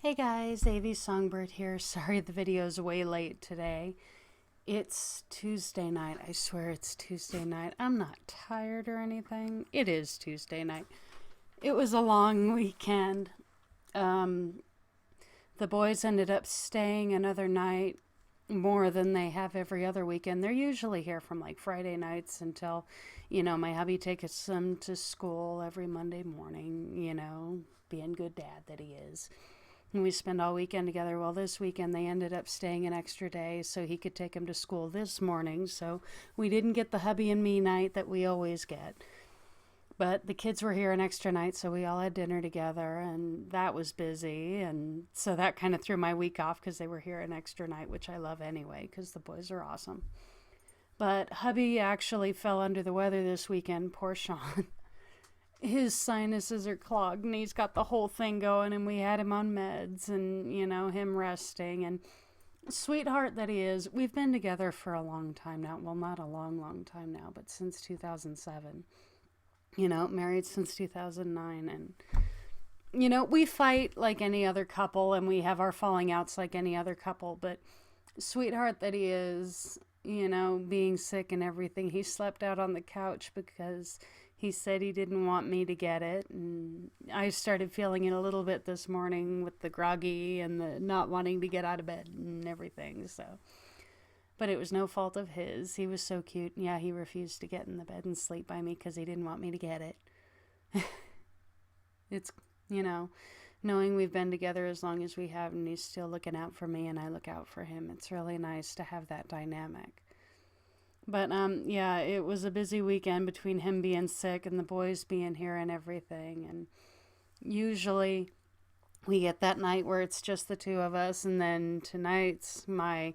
Hey guys, avsongbird here. Sorry the video's way late today. It's Tuesday night. I swear it's Tuesday night. I'm not tired or anything. It is Tuesday night. It was a long weekend. Um, the boys ended up staying another night more than they have every other weekend. They're usually here from like Friday nights until, my hubby takes them to school every Monday morning, being good dad that he is. And we spend all weekend together. Well, this weekend they ended up staying an extra day so he could take him to school this morning. So we didn't get the hubby and me night that we always get. But the kids were here an extra night, so we all had dinner together, and that was busy. And so that kind of threw my week off because they were here an extra night, which I love anyway because the boys are awesome. But hubby actually fell under the weather this weekend. Poor Sean. His sinuses are clogged and he's got the whole thing going, and we had him on meds and him resting, and sweetheart that he is. We've been together for a long time now. Well, not a long time now, but since 2007. Married since 2009. And we fight like any other couple, and we have our falling outs like any other couple, but sweetheart that he is, being sick and everything, he slept out on the couch because he said he didn't want me to get it. And I started feeling it a little bit this morning with the groggy and the not wanting to get out of bed and everything. But it was no fault of his. He was so cute. Yeah, he refused to get in the bed and sleep by me because he didn't want me to get it. It's, knowing we've been together as long as we have, and he's still looking out for me and I look out for him. It's really nice to have that dynamic. But, yeah, it was a busy weekend between him being sick and the boys being here and everything. And usually we get that night where it's just the two of us, and then tonight's my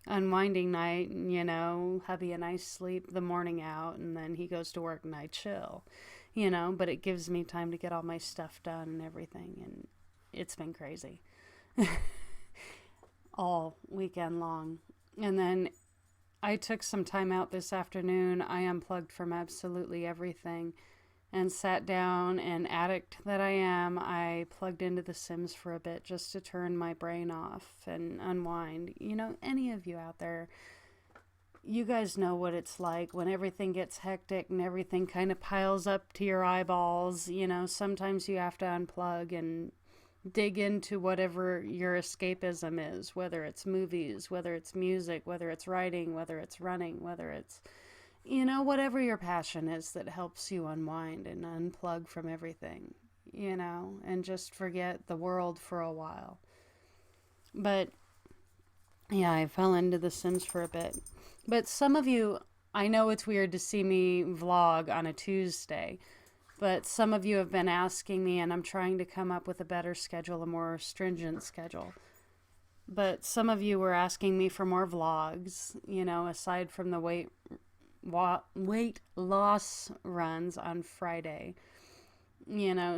unwinding night. Hubby and I sleep the morning out, and then he goes to work and I chill, but it gives me time to get all my stuff done and everything. And it's been crazy all weekend long. And then I took some time out this afternoon. I unplugged from absolutely everything and sat down, and addict that I am, I plugged into The Sims for a bit just to turn my brain off and unwind. Any of you out there, you guys know what it's like when everything gets hectic and everything kind of piles up to your eyeballs. Sometimes you have to unplug and dig into whatever your escapism is, whether it's movies, whether it's music, whether it's writing, whether it's running, whether it's, whatever your passion is that helps you unwind and unplug from everything, and just forget the world for a while. But yeah, I fell into The Sims for a bit. But some of you, I know it's weird to see me vlog on a Tuesday, but some of you have been asking me, and I'm trying to come up with a better schedule, a more stringent schedule. But some of you were asking me for more vlogs, aside from the weight loss runs on Friday.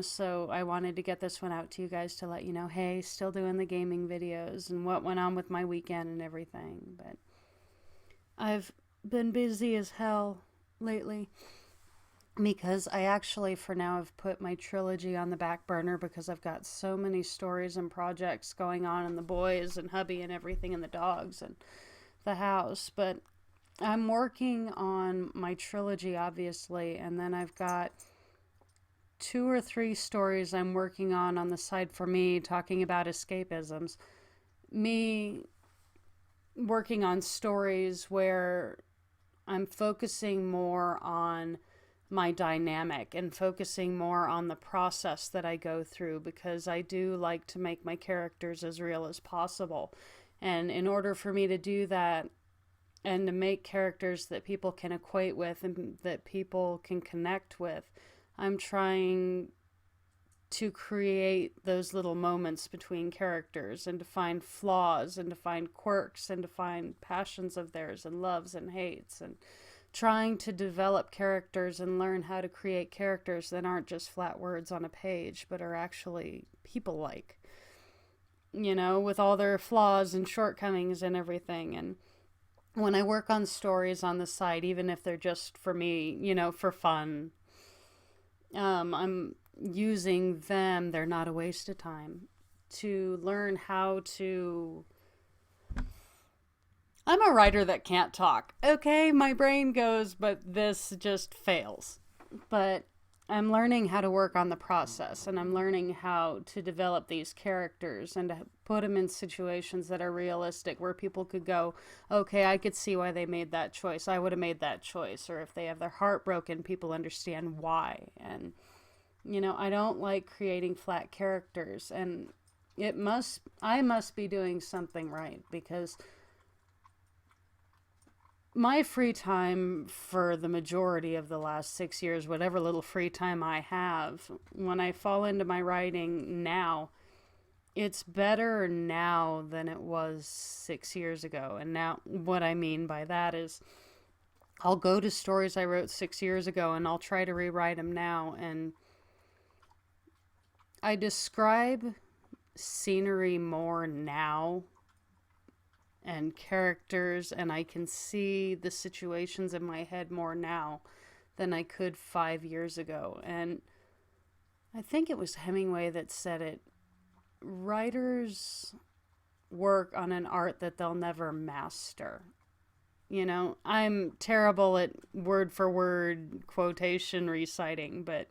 So I wanted to get this one out to you guys to let you know, hey, still doing the gaming videos and what went on with my weekend and everything. But I've been busy as hell lately, because I actually, for now, have put my trilogy on the back burner because I've got so many stories and projects going on, and the boys and hubby and everything, and the dogs and the house. But I'm working on my trilogy, obviously, and then I've got 2 or 3 stories I'm working on the side for me, talking about escapisms. Me working on stories where I'm focusing more on my dynamic and focusing more on the process that I go through, because I do like to make my characters as real as possible. And in order for me to do that and to make characters that people can equate with and that people can connect with, I'm trying to create those little moments between characters, and to find flaws, and to find quirks, and to find passions of theirs and loves and hates, and trying to develop characters and learn how to create characters that aren't just flat words on a page, but are actually people-like, with all their flaws and shortcomings and everything. And when I work on stories on the side, even if they're just for me, for fun, I'm using them, they're not a waste of time, to learn how to... I'm a writer that can't talk. Okay, my brain goes, but this just fails. But I'm learning how to work on the process, and I'm learning how to develop these characters and to put them in situations that are realistic, where people could go, okay, I could see why they made that choice. I would have made that choice. Or if they have their heart broken, people understand why. And, I don't like creating flat characters, and I must be doing something right, because my free time for the majority of the last 6 years, whatever little free time I have, when I fall into my writing now, it's better now than it was 6 years ago. And now what I mean by that is I'll go to stories I wrote 6 years ago and I'll try to rewrite them now. And I describe scenery more now and characters, and I can see the situations in my head more now than I could 5 years ago. And I think it was Hemingway that said it. Writers work on an art that they'll never master. I'm terrible at word for word quotation reciting, but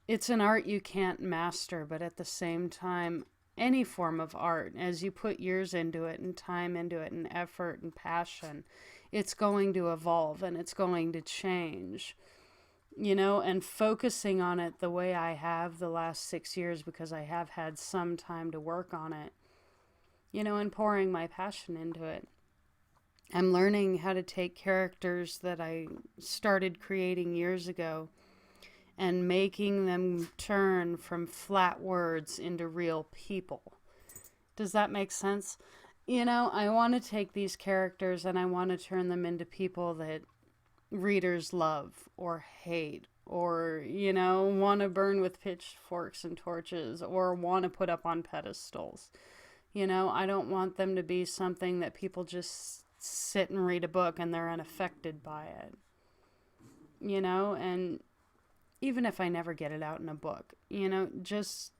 it's an art you can't master. But at the same time, any form of art, as you put years into it and time into it and effort and passion, it's going to evolve and it's going to change, and focusing on it the way I have the last 6 years, because I have had some time to work on it, and pouring my passion into it. I'm learning how to take characters that I started creating years ago and making them turn from flat words into real people. Does that make sense? I want to take these characters and I want to turn them into people that readers love or hate, or, want to burn with pitchforks and torches, or want to put up on pedestals. I don't want them to be something that people just sit and read a book and they're unaffected by it. And even if I never get it out in a book, just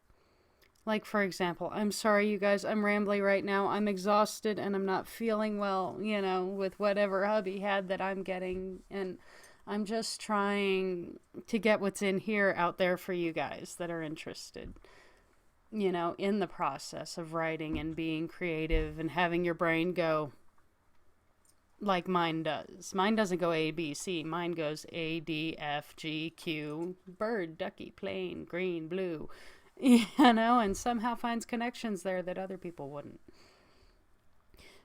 like, for example, I'm sorry, you guys, I'm rambling right now. I'm exhausted and I'm not feeling well, with whatever hubby had that I'm getting. And I'm just trying to get what's in here out there for you guys that are interested, in the process of writing and being creative and having your brain go like mine does. Mine doesn't go A, B, C. Mine goes A, D, F, G, Q, bird, ducky, plane, green, blue, and somehow finds connections there that other people wouldn't.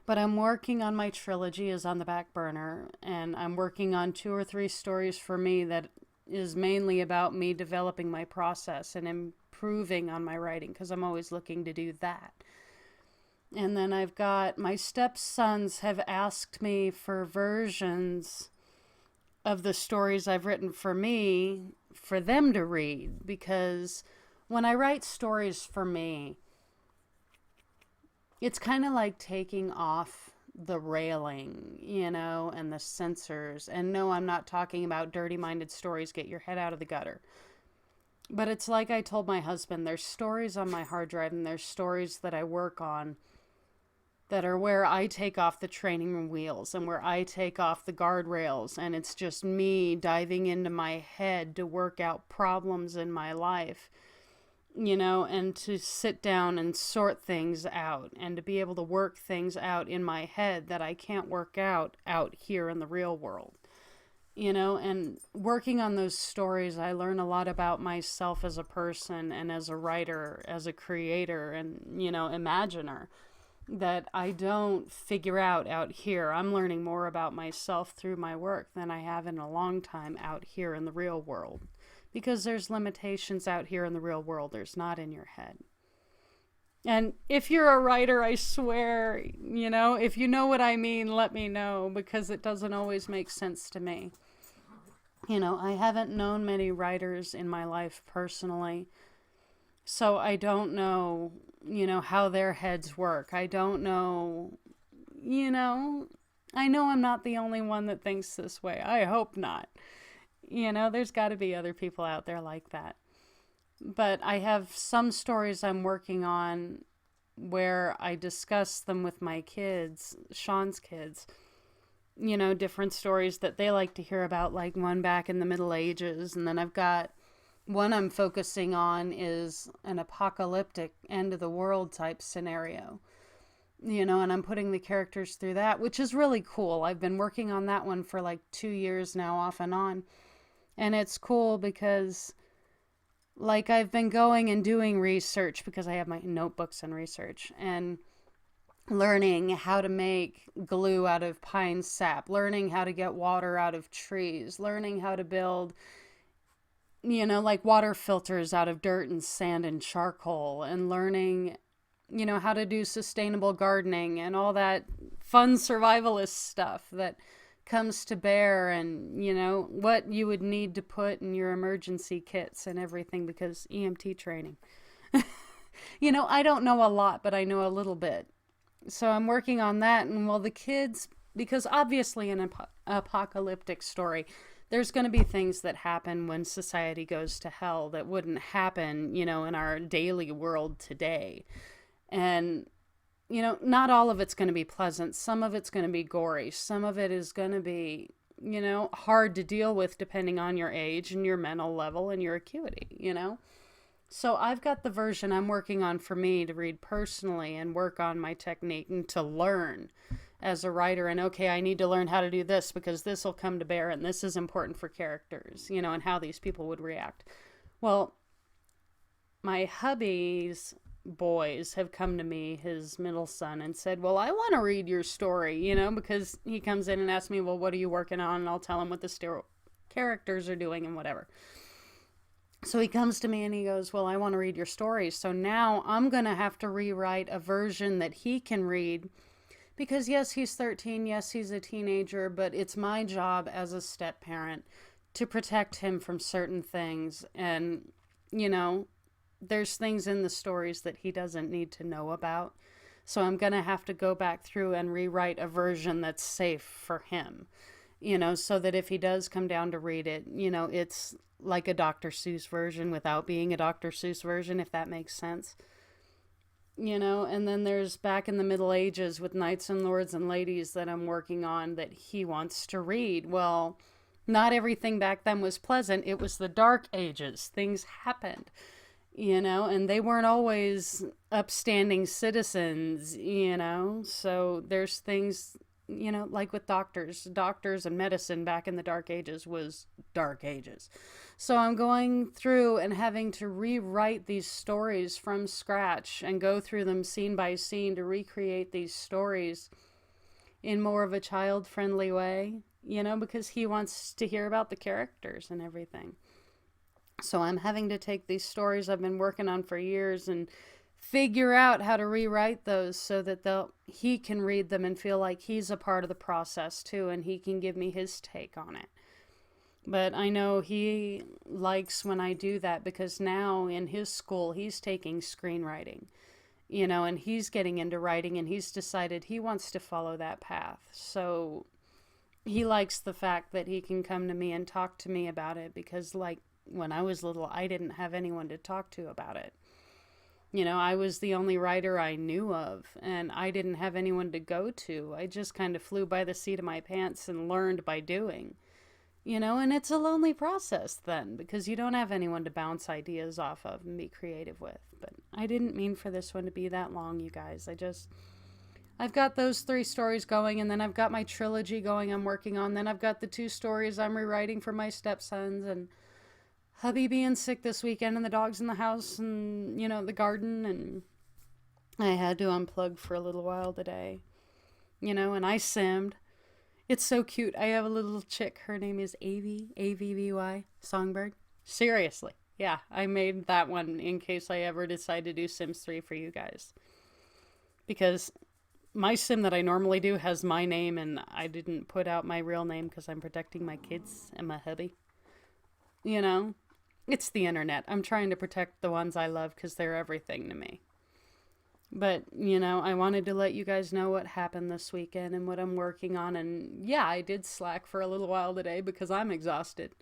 But I'm working on my trilogy is on the back burner, and I'm working on 2 or 3 stories for me that is mainly about me developing my process and improving on my writing, because I'm always looking to do that. And then I've got my stepsons have asked me for versions of the stories I've written for me for them to read, because when I write stories for me, it's kind of like taking off the railing, and the censors. And no, I'm not talking about dirty-minded stories, get your head out of the gutter. But it's like I told my husband, there's stories on my hard drive and there's stories that I work on that are where I take off the training wheels and where I take off the guardrails, and it's just me diving into my head to work out problems in my life, and to sit down and sort things out and to be able to work things out in my head that I can't work out here in the real world. And working on those stories, I learn a lot about myself as a person and as a writer, as a creator and, imaginer, that I don't figure out here. I'm learning more about myself through my work than I have in a long time out here in the real world. Because there's limitations out here in the real world there's not in your head. And if you're a writer, I swear, if you know what I mean, let me know, because it doesn't always make sense to me. I haven't known many writers in my life personally, so I don't know, how their heads work. I don't know, I know I'm not the only one that thinks this way. I hope not. There's got to be other people out there like that. But I have some stories I'm working on where I discuss them with my kids, Sean's kids, different stories that they like to hear about, like one back in the Middle Ages. And then I've got one I'm focusing on is an apocalyptic end of the world type scenario, and I'm putting the characters through that, which is really cool. I've been working on that one for like 2 years now, off and on. And it's cool because, like, I've been going and doing research because I have my notebooks and research and learning how to make glue out of pine sap, learning how to get water out of trees, learning how to build, like water filters out of dirt and sand and charcoal, and learning, how to do sustainable gardening and all that fun survivalist stuff that comes to bear, and, what you would need to put in your emergency kits and everything, because EMT training. I don't know a lot, but I know a little bit. So I'm working on that. And well, the kids, because obviously in an apocalyptic story, there's going to be things that happen when society goes to hell that wouldn't happen, in our daily world today. And, not all of it's going to be pleasant. Some of it's going to be gory. Some of it is going to be, hard to deal with depending on your age and your mental level and your acuity, So I've got the version I'm working on for me to read personally and work on my technique and to learn as a writer. And okay, I need to learn how to do this because this will come to bear and this is important for characters, and how these people would react. Well, my hubby's boys have come to me, his middle son, and said, well, I want to read your story, because he comes in and asks me, well, what are you working on? And I'll tell him what the characters are doing and whatever. So he comes to me and he goes, well, I want to read your story. So now I'm going to have to rewrite a version that he can read, because yes, he's 13. Yes, he's a teenager, but it's my job as a step parent to protect him from certain things. And, there's things in the stories that he doesn't need to know about. So I'm going to have to go back through and rewrite a version that's safe for him, so that if he does come down to read it, it's like a Dr. Seuss version without being a Dr. Seuss version, if that makes sense. And then there's back in the Middle Ages with knights and lords and ladies that I'm working on that he wants to read. Well, not everything back then was pleasant. It was the Dark Ages. Things happened. And they weren't always upstanding citizens, so there's things, like with doctors and medicine back in the Dark Ages was Dark Ages. So I'm going through and having to rewrite these stories from scratch and go through them scene by scene to recreate these stories in more of a child-friendly way, because he wants to hear about the characters and everything. So I'm having to take these stories I've been working on for years and figure out how to rewrite those so that he can read them and feel like he's a part of the process too, and he can give me his take on it. But I know he likes when I do that, because now in his school he's taking screenwriting, and he's getting into writing, and he's decided he wants to follow that path. So he likes the fact that he can come to me and talk to me about it, because like when I was little, I didn't have anyone to talk to about it. I was the only writer I knew of, and I didn't have anyone to go to. I just kind of flew by the seat of my pants and learned by doing, and it's a lonely process then, because you don't have anyone to bounce ideas off of and be creative with. But I didn't mean for this one to be that long, you guys. I've got those 3 stories going, and then I've got my trilogy going I'm working on. Then I've got the 2 stories I'm rewriting for my stepsons, and hubby being sick this weekend, and the dogs in the house, and, the garden, and I had to unplug for a little while today, and I simmed. It's so cute. I have a little chick. Her name is Avy, A-V-V-Y, songbird. Seriously. Yeah, I made that one in case I ever decide to do Sims 3 for you guys. Because my sim that I normally do has my name, and I didn't put out my real name because I'm protecting my kids and my hubby. It's the internet. I'm trying to protect the ones I love because they're everything to me. But, I wanted to let you guys know what happened this weekend and what I'm working on. And yeah, I did slack for a little while today because I'm exhausted.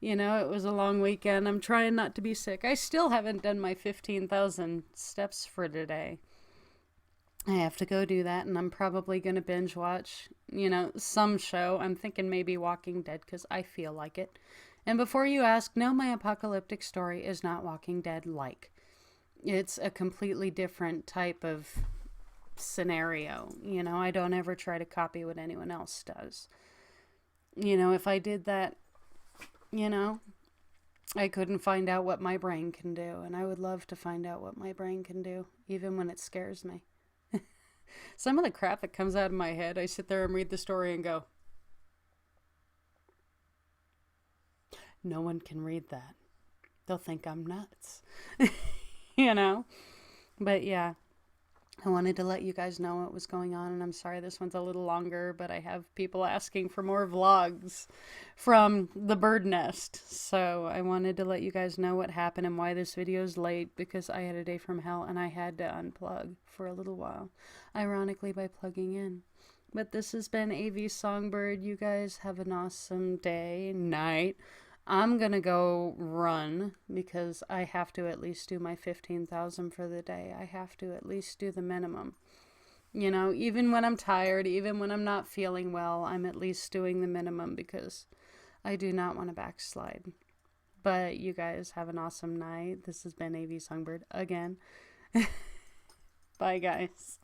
You know, it was a long weekend. I'm trying not to be sick. I still haven't done my 15,000 steps for today. I have to go do that, and I'm probably going to binge watch, some show. I'm thinking maybe Walking Dead because I feel like it. And before you ask, no, my apocalyptic story is not Walking Dead like. It's a completely different type of scenario. I don't ever try to copy what anyone else does. If I did that, I couldn't find out what my brain can do. And I would love to find out what my brain can do, even when it scares me. Some of the crap that comes out of my head, I sit there and read the story and go, no one can read that. They'll think I'm nuts. But yeah, I wanted to let you guys know what was going on, and I'm sorry this one's a little longer, but I have people asking for more vlogs from the bird nest. So I wanted to let you guys know what happened and why this video is late, because I had a day from hell and I had to unplug for a little while, ironically by plugging in. But this has been AV Songbird. You guys have an awesome day, night. I'm going to go run because I have to at least do my 15,000 for the day. I have to at least do the minimum. Even when I'm tired, even when I'm not feeling well, I'm at least doing the minimum because I do not want to backslide. But you guys have an awesome night. This has been AV Songbird again. Bye, guys.